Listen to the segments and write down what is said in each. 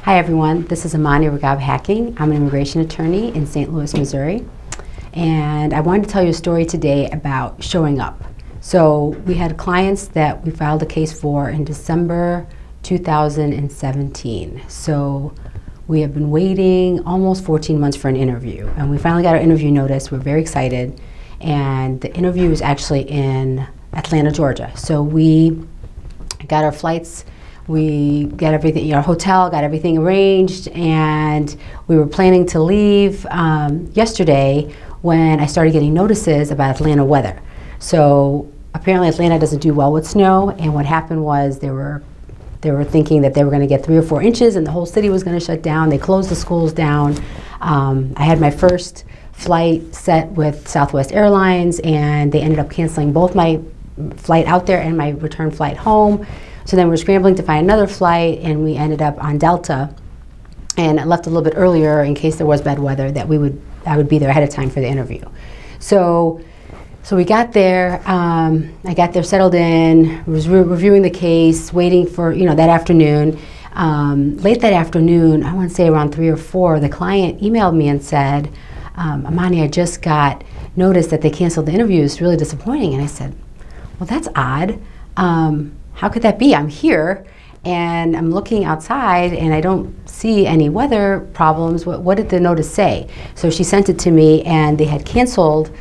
Hi everyone, this is Amani Hacking. I'm an immigration attorney in St. Louis, Missouri. And I wanted to tell you a story today about showing up. So we had clients that we filed a case for in December 2017. So we have been waiting almost 14 months for an interview. And we finally got our interview notice. We're very excited. And the interview is actually in Atlanta, Georgia. So we got our flights. We got everything, our hotel, got everything arranged, and we were planning to leave yesterday when I started getting notices about Atlanta weather. So apparently Atlanta doesn't do well with snow, and what happened was they were thinking that they were going to get 3 or 4 inches and the whole city was going to shut down. They closed the schools down. I had my first flight set with Southwest Airlines, and they ended up canceling both my flight out there and my return flight home. So then we're scrambling to find another flight, and we ended up on Delta. And I left a little bit earlier in case there was bad weather, that I would be there ahead of time for the interview. So we got there. I got there, settled in, was reviewing the case, waiting for that afternoon. Late that afternoon, I want to say around 3 or 4, the client emailed me and said, "Amani, I just got notice that they canceled the interview. It's really disappointing." And I said, "Well, that's odd. How could that be? I'm here and I'm looking outside and I don't see any weather problems. What did the notice say?" So she sent it to me, and they had canceled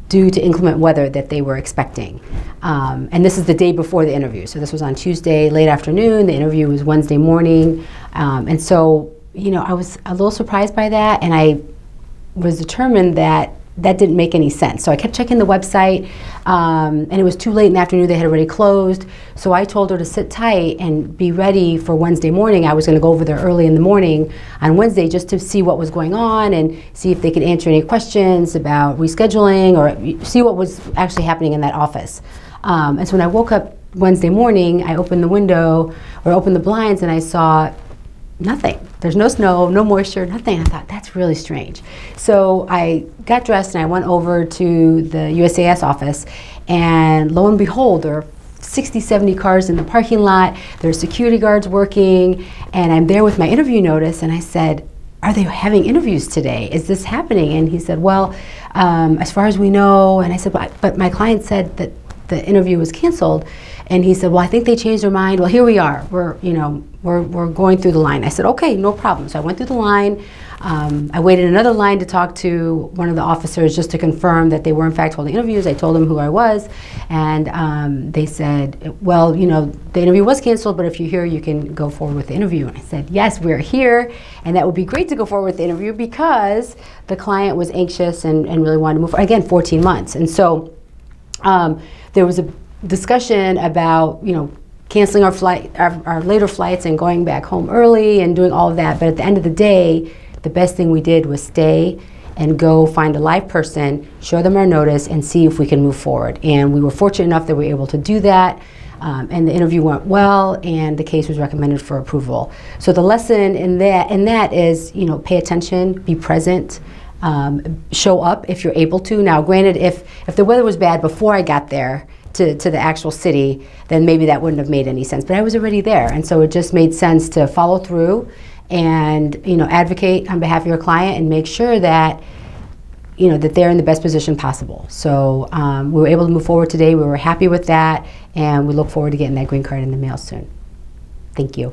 due to inclement weather that they were expecting. And this is the day before the interview. So this was on Tuesday, late afternoon. The interview was Wednesday morning. And so, I was a little surprised by that, and I was determined that didn't make any sense. So I kept checking the website, and it was too late in the afternoon. They had already closed. So I told her to sit tight and be ready for Wednesday morning. I was going to go over there early in the morning on Wednesday just to see what was going on and see if they could answer any questions about rescheduling or see what was actually happening in that office. And so when I woke up Wednesday morning, I opened the window or opened the blinds, and I saw nothing. There's no snow, no moisture, nothing. I thought, that's really strange. So I got dressed and I went over to the USCIS office, and lo and behold, there are 60, 70 cars in the parking lot. There's security guards working, and I'm there with my interview notice, and I said, "Are they having interviews today? Is this happening?" And he said, "Well, as far as we know." And I said, but my client said that the interview was canceled. And he said, "Well, I think they changed their mind. Well, here we are. We're going through the line." I said, "Okay, no problem." So I went through the line. I waited another line to talk to one of the officers just to confirm that they were in fact holding interviews. I told them who I was, and they said, "Well, the interview was canceled, but if you're here, you can go forward with the interview." And I said, "Yes, we're here, and that would be great to go forward with the interview because the client was anxious and really wanted to move forward." Again, 14 months. And so there was a discussion about canceling our flight, our later flights, and going back home early and doing all of that. But at the end of the day, the best thing we did was stay and go find a live person, show them our notice, and see if we can move forward. And we were fortunate enough that we were able to do that. And the interview went well, and the case was recommended for approval. So the lesson in that is, pay attention, be present. Show up if you're able to. Now, granted, if the weather was bad before I got there to the actual city, then maybe that wouldn't have made any sense. But I was already there, and so it just made sense to follow through and advocate on behalf of your client and make sure that that they're in the best position possible. So we were able to move forward today. We were happy with that, and we look forward to getting that green card in the mail soon. Thank you.